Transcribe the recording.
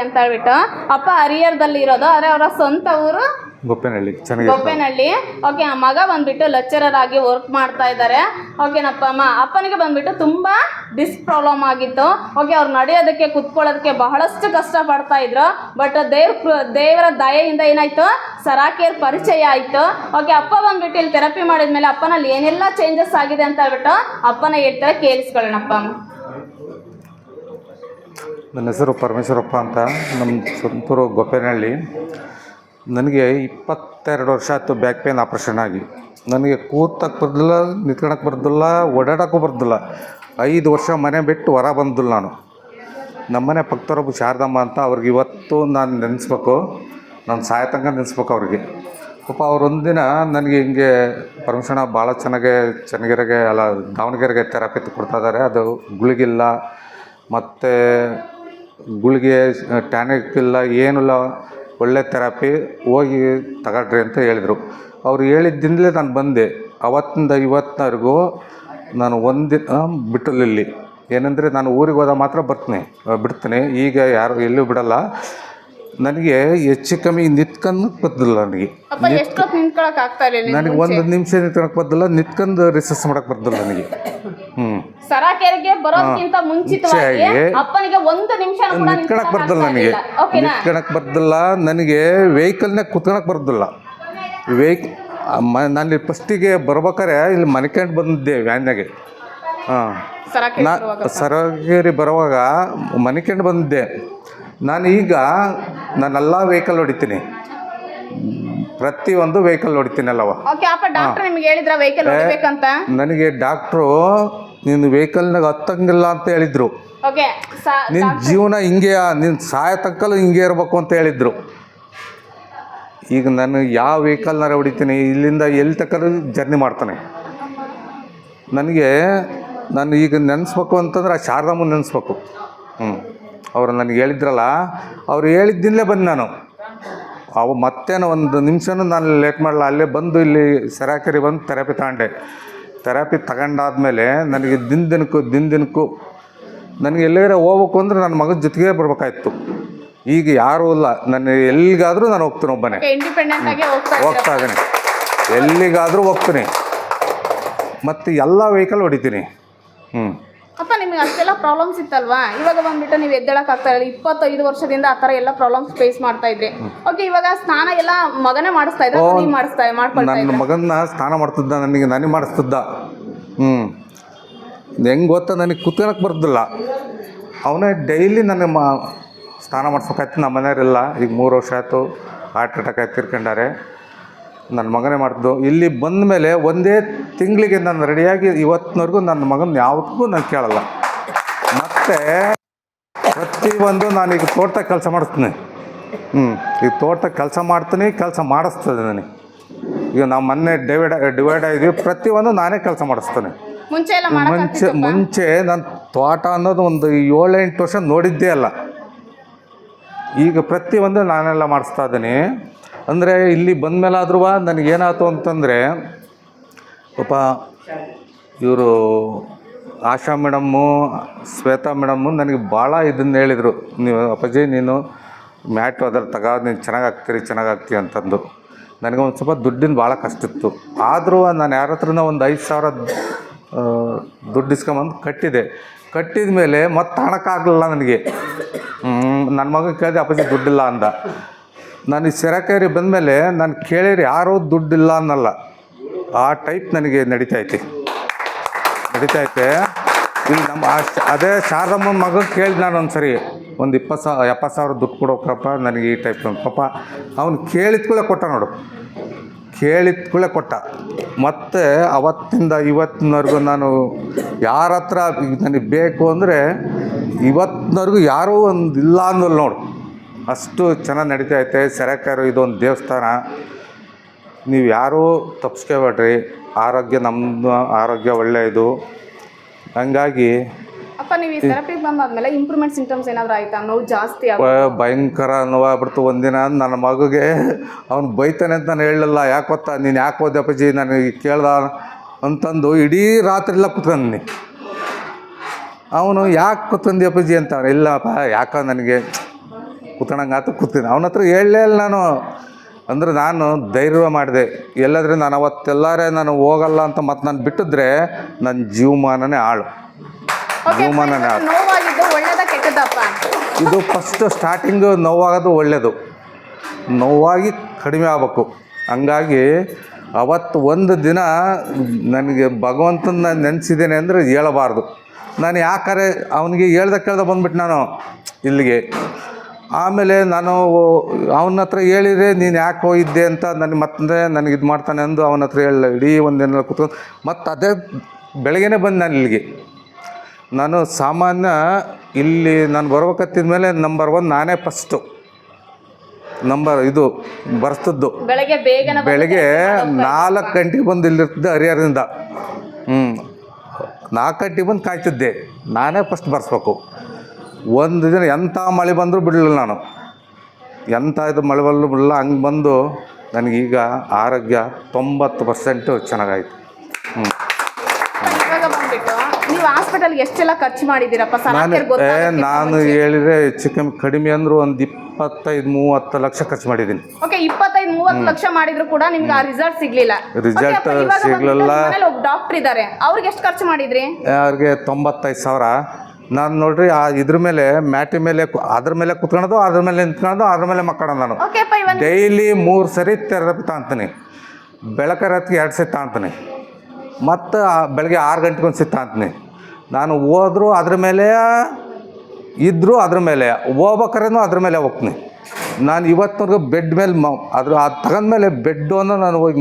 ಅಂತ ಹೇಳ್ಬಿಟ್ಟು ಅಪ್ಪ ಹರಿಹರದಲ್ಲಿ ಇರೋದು, ಆದರೆ ಅವರ ಸ್ವಂತ ಊರು ಗೊಪ್ಪೇನಹಳ್ಳಿ. ಓಕೆ, ಮಗ ಬಂದ್ಬಿಟ್ಟು ಲೆಕ್ಚರರ್ ಆಗಿ ವರ್ಕ್ ಮಾಡ್ತಾ ಇದ್ದಾರೆ. ಓಕೆನಪ್ಪ. ಅಪ್ಪನಿಗೆ ಬಂದ್ಬಿಟ್ಟು ತುಂಬ ಡಿಸ್ಕ್ ಪ್ರಾಬ್ಲಮ್ ಆಗಿತ್ತು. ಓಕೆ, ಅವ್ರು ನಡೆಯೋದಕ್ಕೆ ಕುತ್ಕೊಳ್ಳೋದಕ್ಕೆ ಬಹಳಷ್ಟು ಕಷ್ಟ ಪಡ್ತಾ ಇದ್ರು. ಬಟ್ ದೇವರ ದಯೆಯಿಂದ ಏನಾಯ್ತು, ಸರಾಕೇರ್ ಪರಿಚಯ ಆಯಿತು. ಓಕೆ, ಅಪ್ಪ ಬಂದ್ಬಿಟ್ಟು ಇಲ್ಲಿ ಥೆರಪಿ ಮಾಡಿದ್ಮೇಲೆ ಅಪ್ಪನಲ್ಲಿ ಏನೆಲ್ಲ ಚೇಂಜಸ್ ಆಗಿದೆ ಅಂತ ಹೇಳ್ಬಿಟ್ಟು ಅಪ್ಪನ ಹೇಳ್ತಾರೆ, ಕೇಳಿಸ್ಕೊಳ್ಳೋಣಪ್ಪ. ನನ್ನ ಹೆಸರು ಪರಮೇಶ್ವರಪ್ಪ ಅಂತ, ನಮ್ಮ ಸ್ವಂತೂರು ಗೊಪ್ಪೇನಹಳ್ಳಿ. ನನಗೆ 22 ವರ್ಷ ಆಯಿತು ಬ್ಯಾಕ್ ಪೇನ್ ಆಪ್ರೇಷನ್ ಆಗಿ. ನನಗೆ ಕೂತಕ್ಕೆ ಬರ್ದಿಲ್ಲ, ನಿಂತ್ಕೊಳಕ್ಕೆ ಬರ್ದಿಲ್ಲ, ಓಡಾಡೋಕ್ಕೂ ಬರ್ದಿಲ್ಲ. 5 ವರ್ಷ ಮನೆ ಬಿಟ್ಟು ಹೊರ ಬಂದಿಲ್ಲ ನಾನು. ನಮ್ಮನೆ ಪಕ್ಕದವರೊಬ್ಬ ಶಾರದಮ್ಮ ಅಂತ, ಅವ್ರಿಗೆ ಇವತ್ತು ನಾನು ನೆನೆಸ್ಬೇಕು, ನಾನು ಸಾಯತಂಕ ನೆನೆಸ್ಬೇಕು ಅವ್ರಿಗೆ. ಪಾಪ ಅವರೊಂದಿನ ನನಗೆ ಹಿಂಗೆ ಪರಮೇಶ್ವರ ಭಾಳ ಚೆನ್ನಾಗಿರೋಗೆ ಅಲ್ಲ ದಾವಣಗೆರೆಗೆ ಥೆರಪಿ ಕೊಡ್ತಾ ಇದ್ದಾರೆ. ಅದು ಗುಳಿಗಿಲ್ಲ, ಮತ್ತು ಗುಳಿಗೆ ಟ್ಯಾನಿಕ್ ಇಲ್ಲ, ಏನಿಲ್ಲ, ಒಳ್ಳೆ ಥೆರಪಿ, ಹೋಗಿ ತಗೊಳ್ರಿ ಅಂತ ಹೇಳಿದರು. ಅವ್ರು ಹೇಳಿದ್ದಿಂದಲೇ ನಾನು ಬಂದೆ. ಅವತ್ತಿಂದ ಇವತ್ತಿನವರೆಗೂ ನಾನು ಒಂದಿನ ಬಿಟ್ಟಲ್ಲಿ. ಏನಂದರೆ ನಾನು ಊರಿಗೆ ಹೋದಾಗ ಮಾತ್ರ ಬಿಡ್ತೀನಿ. ಈಗ ಯಾರು ಎಲ್ಲೂ ಬಿಡಲ್ಲ. ನನಗೆ ಹೆಚ್ಚು ಕಮ್ಮಿ ನಿಂತ್ಕೊಂಡು ಬರ್ದಿಲ್ಲ. ನನಗೆ 1 ನಿಮಿಷ ನಿಂತ್ಕೊಳಕ್ಕೆ ಬರ್ದಿಲ್ಲ, ನಿಂತ್ಕೊಂಡು ರಿಸರ್ಚ್ ಮಾಡೋಕ್ಕೆ ಬರ್ದಿಲ್ಲ ನನಗೆ. ಸರಾಕೆರೆಗೆ ಬರೋದಕ್ಕಿಂತ ಮುಂಚಿತವಾಗಿ ಅಪ್ಪನಿಗೆ 1 ನಿಮಿಷ ನಿಂತ್ಕೊಳಕ್ಕೆ ಬರ್ದಿಲ್ಲ ನನಗೆ. ನಿಂತ್ಕೊಳಕ್ಕೆ ಬರ್ದಿಲ್ಲ ನನಗೆ. ವೆಹಿಕಲ್ನಾಗ ಕುತ್ಕೊಳಕ್ಕೆ ಬರ್ದಿಲ್ಲ. ನಾನು ಫಸ್ಟಿಗೆ ಬರ್ಬೇಕಾರೆ ಇಲ್ಲಿ ಮನೆಕಂಡು ಬಂದಿದ್ದೆ ವ್ಯಾನ್ಯಾಗೆ. ಸರಾಗೇರಿ ಬರುವಾಗ ಮನೆಕಂಡು ಬಂದಿದ್ದೆ. ನಾನೆಲ್ಲ ವೆಹಿಕಲ್ ಹೊಡಿತೀನಿ, ಪ್ರತಿಯೊಂದು ವೆಹಿಕಲ್ ಹೊಡಿತೀನಿ ಅಲ್ಲವ. ನನಗೆ ಡಾಕ್ಟ್ರು ನೀನು ವೆಹಿಕಲ್ನಾಗ ಹತ್ತಂಗಿಲ್ಲ ಅಂತ ಹೇಳಿದರು. ನಿನ್ನ ಜೀವನ ಹಿಂಗೆ, ನಿನ್ನ ಸಾಯ ತಕ್ಕಲು ಹಿಂಗೆ ಇರಬೇಕು ಅಂತ ಹೇಳಿದರು. ಈಗ ನಾನು ಯಾವ ವೆಹಿಕಲ್ನಾರ ಹೊಡಿತೀನಿ, ಇಲ್ಲಿಂದ ಎಲ್ಲಿ ತಕ್ಕಲು ಜರ್ನಿ ಮಾಡ್ತಾನೆ. ನಾನು ಈಗ ನೆನೆಸ್ಬೇಕು ಅಂತಂದ್ರೆ ಆ ಶಾರದಮ್ಮನ ನೆನೆಸ್ಬೇಕು. ಅವರು ನನಗೆ ಹೇಳಿದ್ರಲ್ಲ, ಅವ್ರು ಹೇಳಿದ್ದಿನಲೇ ಬಂದು ನಾನು. ಮತ್ತೇನೋ 1 ನಿಮಿಷನೂ ನಾನು ಲೇಟ್ ಮಾಡಲ್ಲ. ಅಲ್ಲೇ ಬಂದು ಇಲ್ಲಿ ಸರಾಕೆರೆ ಬಂದು ಥೆರಪಿ ತಗೊಂಡೆ. ಥೆರಪಿ ತಗೊಂಡಾದ್ಮೇಲೆ ನನಗೆ ದಿನಕ್ಕೂ ನನಗೆ ಎಲ್ಲಾರ ಹೋಗ್ಬೇಕು ಅಂದರೆ ನನ್ನ ಮಗನ ಜೊತೆಗೆ ಬರ್ಬೇಕಾಯ್ತು. ಈಗ ಯಾರೂ ಇಲ್ಲ. ನಾನು ಎಲ್ಲಿಗಾದರೂ ನಾನು ಹೋಗ್ತೀನಿ, ಒಬ್ಬನೇ ಹೋಗ್ತಾ ಇದ್ದೀನಿ. ಎಲ್ಲಿಗಾದರೂ ಹೋಗ್ತೀನಿ, ಮತ್ತು ಎಲ್ಲ ವೆಹಿಕಲ್ ಹೊಡಿತೀನಿ. ಅಪ್ಪ, ನಿಮಗೆ ಅಷ್ಟೆಲ್ಲ ಪ್ರಾಬ್ಲಮ್ಸ್ ಇತ್ತಲ್ವಾ? ಇವಾಗ ಬಂದ್ಬಿಟ್ಟು ನೀವು ಎದ್ದೇಳಕ್ಕೆ ಆಗ್ತಾ ಇಲ್ಲ. 25 ವರ್ಷದಿಂದ ಆ ಥರ ಎಲ್ಲ ಪ್ರಾಬ್ಲಮ್ಸ್ ಫೇಸ್ ಮಾಡ್ತಾ ಇದ್ರಿ. ಓಕೆ, ಇವಾಗ ಸ್ನಾನ ಎಲ್ಲ ಮಗನೇ ಮಾಡಿಸ್ತಾ ಇದ್ದ, ನನ್ನ ಮಗನ ಸ್ನಾನ ಮಾಡ್ತಿದ್ದ, ನನಗೆ ಮಾಡಿಸ್ತಿದ್ದ. ಹೆಂಗೆ ಗೊತ್ತಾ, ನನಗೆ ಕುತ್ಕೊಳಕ್ಕೆ ಬರ್ದಿಲ್ಲ. ಅವನೇ ಡೈಲಿ ನನಗೆ ಸ್ನಾನ ಮಾಡಿಸ್ಬೇಕಾಯ್ತು. ನಮ್ಮ ಮನೆಯವರೆಲ್ಲ ಈಗ 3 ವರ್ಷ ಆಯಿತು, ಹಾರ್ಟ್ ಅಟ್ಯಾಕ್ ಆಯ್ತು, ತೀರ್ಕೊಂಡಾರೆ. ನನ್ನ ಮಗನೇ ಮಾಡ್ತಿದ್ದು. ಇಲ್ಲಿ ಬಂದ ಮೇಲೆ 1 ತಿಂಗಳಿಗೆ ನಾನು ರೆಡಿಯಾಗಿ ಇವತ್ತಿನವರೆಗೂ ನನ್ನ ಮಗನ ಯಾವುದಕ್ಕೂ ನಾನು ಕೇಳಲ್ಲ. ಮತ್ತು ಪ್ರತಿಯೊಂದು ನಾನೀಗ ತೋಟದಾಗ ಕೆಲಸ ಮಾಡಿಸ್ತೀನಿ. ಈಗ ತೋಟದಾಗ ಕೆಲಸ ಮಾಡ್ತೀನಿ, ಕೆಲಸ ಮಾಡಿಸ್ತದೆ ನನಗೆ. ಈಗ ನಾವು ಮೊನ್ನೆ ಡಿವೈಡ್ ಆಗಿದ್ದೀವಿ, ಪ್ರತಿಯೊಂದು ನಾನೇ ಕೆಲಸ ಮಾಡಿಸ್ತೇನೆ. ಮುಂಚೆ ನಾನು ತೋಟ ಅನ್ನೋದು ಒಂದು 7-8 ವರ್ಷ ನೋಡಿದ್ದೇ ಅಲ್ಲ. ಈಗ ಪ್ರತಿಯೊಂದು ನಾನೆಲ್ಲ ಮಾಡಿಸ್ತಾ ಇದ್ದೀನಿ. ಅಂದರೆ ಇಲ್ಲಿ ಬಂದ ಮೇಲಾದ್ರೂ ನನಗೇನಾಯ್ತು ಅಂತಂದರೆ, ಪಾಪ ಇವರು ಆಶಾ ಮೇಡಮ್ಮು, ಶ್ವೇತಾ ಮೇಡಮ್ಮು ನನಗೆ ಭಾಳ ಇದನ್ನು ಹೇಳಿದರು. ನೀವು ಅಪ್ಪಾಜಿ ನೀನು ಮ್ಯಾಟ್ ಅದ್ರಲ್ಲಿ ನೀನು ಚೆನ್ನಾಗಾಗ್ತೀರಿ ಅಂತಂದು. ನನಗೆ ಒಂದು ಸ್ವಲ್ಪ ದುಡ್ಡಿನ ಭಾಳ ಕಷ್ಟ ಇತ್ತು. ಆದರೂ ನಾನು ಯಾರ ಹತ್ರನ ಒಂದು 5,000 ದುಡ್ಡು ಇಸ್ಕೊಂಬಂದು ಕಟ್ಟಿದ ಮೇಲೆ ಮತ್ತೆ ಹಣಕ್ಕಾಗಲಿಲ್ಲ ನನಗೆ. ನನ್ನ ಮಗ ಕೇಳಿದೆ, ಅಪ್ಪಾಜಿ ದುಡ್ಡಿಲ್ಲ ಅಂದ. ನಾನು ಈ ಸರಾಕೆರೆ ಬಂದಮೇಲೆ ನಾನು ಕೇಳಿರಿ ಯಾರೂ ದುಡ್ಡಿಲ್ಲ ಅನ್ನಲ್ಲ. ಆ ಟೈಪ್ ನನಗೆ ನಡೀತೈತೆ. ಇಲ್ಲಿ ಅದೇ ಶಾರದಮ್ಮನ ಮಗ ಕೇಳಿದೆ ನಾನು ಒಂದು ಸರಿ, ಒಂದು 70,000 ದುಡ್ಡು ಕೊಡೋಕ್ರಪ್ಪ ನನಗೆ ಈ ಟೈಪ್. ಪಾಪ ಅವನು ಕೇಳಿದ್ಕೂಳೆ ಕೊಟ್ಟ. ಮತ್ತು ಅವತ್ತಿಂದ ಇವತ್ತಿನವರೆಗೂ ನಾನು ಯಾರ ಹತ್ರ ನನಗೆ ಬೇಕು ಅಂದರೆ ಇವತ್ತಿನವರೆಗೂ ಯಾರೂ ಒಂದು ಇಲ್ಲ ಅನ್ನೋಲ್ಲ ನೋಡು. ಅಷ್ಟು ಚೆನ್ನಾಗಿ ನಡೀತೈತೆ ಸರಾಕೆರೆ. ಇದೊಂದು ದೇವಸ್ಥಾನ. ನೀವು ಯಾರೂ ತಪ್ಪಿಸ್ಕೋಬೇಡ್ರಿ. ನಮ್ಮದು ಆರೋಗ್ಯ ಒಳ್ಳೆಯದು. ಹಂಗಾಗಿ ಅಪ್ಪ, ನೀವು ಈ ಥೆರಪಿಗೆ ಬಂದಾದ್ಮೇಲೆ ಇಂಪ್ರೂವ್ಮೆಂಟ್ ಸಿಂಟಮ್ಸ್ ಏನಾದರೂ ಆಯಿತಾ? ನೋವು ಜಾಸ್ತಿ ಭಯಂಕರ ನೋವಾಗ್ಬಿಡ್ತು. ಒಂದಿನ ನನ್ನ ಮಗುಗೆ ಅವ್ನು ಬೈತಾನೆ ಅಂತ ನಾನು ಹೇಳಲಿಲ್ಲ. ಯಾಕೆ ಗೊತ್ತಾ, ನೀನು ಯಾಕೆ ಹೋದೆ ಅಪ್ಪಾಜಿ ನನಗೆ ಕೇಳ್ದ ಅಂತಂದು ಇಡೀ ರಾತ್ರಿಯೆಲ್ಲ ಕುತ್ಕೊಂಡಿ. ಅವನು ಯಾಕೆ ಕುತ್ಕೊಂಡಿ ಅಪ್ಪಾಜಿ ಅಂತ. ಇಲ್ಲಪ್ಪ, ಯಾಕೆ ನನಗೆ ಕೂತ್ಕೊಂಡಂಗಾತು ಕೂತೀನಿ. ಅವನ ಹತ್ರ ಹೇಳಲೇ ಇಲ್ಲ ನಾನು. ಅಂದರೆ ನಾನು ಧೈರ್ಯ ಮಾಡಿದೆ. ಎಲ್ಲಾದ್ರೆ ನಾನು ಅವತ್ತೆಲ್ಲರೇ ನಾನು ಹೋಗಲ್ಲ ಅಂತ ಮತ್ತು ನಾನು ಬಿಟ್ಟಿದ್ರೆ ನನ್ನ ಜೀವಮಾನನೇ ಹಾಳು. ಓಕೆ ಜೀವಮಾನನೇ ಹಾಳು. ನೋವಾಗಿದ್ದು ಒಳ್ಳೇದ ಕೆಟ್ಟದಪ್ಪ? ಇದು ಫಸ್ಟು ಸ್ಟಾರ್ಟಿಂಗು ನೋವಾಗೋದು ಒಳ್ಳೆಯದು. ನೋವಾಗಿ ಕಡಿಮೆ ಆಗಬೇಕು. ಹಂಗಾಗಿ ಅವತ್ತು ಒಂದು ದಿನ ನನಗೆ ಭಗವಂತನ ನೆನೆಸಿದ್ದೇನೆ ಅಂದರೆ ಹೇಳಬಾರ್ದು. ನಾನು ಯಾಕಾರೆ ಅವನಿಗೆ ಹೇಳ್ದ ಕೇಳ್ದ ಬಂದ್ಬಿಟ್ಟು ನಾನು ಇಲ್ಲಿಗೆ. ಆಮೇಲೆ ನಾನು ಅವನ ಹತ್ರ ಹೇಳಿದರೆ ನೀನು ಯಾಕೆ ಹೋಗಿದ್ದೆ ಅಂತ ನನಗೆ ಮತ್ತೆ ನನಗೆ ಇದು ಮಾಡ್ತಾನೆ ಅಂದು ಅವನ ಹತ್ರ ಹೇಳಲ್ಲ. ಇಡೀ ಒಂದಿನ ಕೂತ್ಕೊಂಡು ಮತ್ತು ಅದೇ ಬೆಳಗ್ಗೆನೇ ಬಂದು ನಾನು ಇಲ್ಲಿಗೆ. ನಾನು ಸಾಮಾನ್ಯ ಇಲ್ಲಿ ನಾನು ಬರ್ಬೇಕತ್ತಿದ ಮೇಲೆ ನಂಬರ್ 1 ನಾನೇ ಫಸ್ಟು ಇದು ಬರ್ತಿದ್ದು. ಬೆಳಗ್ಗೆ ಬೇಗನೆ ಬೆಳಗ್ಗೆ 4 ಗಂಟೆಗೆ ಬಂದು ಇಲ್ಲಿರ್ತಿದ್ದೆ ಹರಿಹರದಿಂದ. 4 ಗಂಟೆಗೆ ಬಂದು ಕಾಯ್ತಿದ್ದೆ. ನಾನೇ ಫಸ್ಟ್ ಬರ್ಸ್ಬೇಕು. ಒಂದು ದಿನ ಎಂಥ ಮಳೆ ಬಂದರೂ ಬಿಡಲಿಲ್ಲ ನಾನು. ಎಂಥ ಇದು ಮಳೆ ಬಂದರೂ ಬಿಡಲಿಲ್ಲ. ಹಂಗೆ ಬಂದು ನನಗೀಗ ಆರೋಗ್ಯ 90% ಚೆನ್ನಾಗಾಯ್ತು. ಇವಾಗ ಬಂದ್ಬಿಟ್ಟು ನೀವು ಹಾಸ್ಪಿಟಲ್ಗೆ ಎಷ್ಟೆಲ್ಲ ಖರ್ಚು ಮಾಡಿದ್ದೀರಪ್ಪ? ನಾನು ಹೇಳಿದರೆ ಹೆಚ್ಚು ಕಡಿಮೆ ಅಂದರೂ ಒಂದು 25-30 ಲಕ್ಷ ಖರ್ಚು ಮಾಡಿದ್ದೀನಿ. ಓಕೆ, 25-30 ಲಕ್ಷ ಮಾಡಿದ್ರು ಕೂಡ ನಿಮ್ಗೆ ಆ ರಿಸಲ್ಟ್ ಸಿಗ್ಲಿಲ್ಲ. ರಿಸಲ್ಟ್ ಸಿಗಲಿಲ್ಲ. ಒಬ್ಬ ಡಾಕ್ಟರ್ ಇದ್ದಾರೆ, ಅವ್ರಿಗೆ ಎಷ್ಟು ಖರ್ಚು ಮಾಡಿದ್ರಿ? ಅವ್ರಿಗೆ 95,000. ನಾನು ನೋಡ್ರಿ ಇದ್ರ ಮೇಲೆ ಮ್ಯಾಟಿ ಮೇಲೆ ಅದ್ರ ಮೇಲೆ ಕುತ್ಕೊಳ್ಳೋದು, ಅದ್ರ ಮೇಲೆ ನಿಂತ್ಕೊಳ್ಳೋದು, ಅದ್ರ ಮೇಲೆ ಮಕ್ಕಳೋದು. ನಾನು ಡೈಲಿ 3 ಸರಿ ಥೆರಪಿ ತಗೊತೀನಿ. ಬೆಳಗ್ಗೆ ರಾತ್ರಿ 2 ಸರಿ ತಗೊತೀನಿ. ಮತ್ತು ಬೆಳಗ್ಗೆ 6 ಗಂಟೆಗೆ ಒಂದು ಸರಿ ತಗೊತೀನಿ. ನಾನು ಹೋದ್ರು ಅದ್ರ ಮೇಲೆ, ಇದ್ದರೂ ಅದ್ರ ಮೇಲೆ, ಹೋಗ್ಬೇಕಾದ್ರೂ ಅದ್ರ ಮೇಲೆ ಹೋಗ್ತೀನಿ. ನಾನು ಇವತ್ತಿನವರೆಗೂ ಬೆಡ್ ಮೇಲೆ ಅದು ತಗೊಂಡ್ಮೇಲೆ ಬೆಡ್ಡು ಅನ್ನೋ ನಾನು ಹೋಗಿ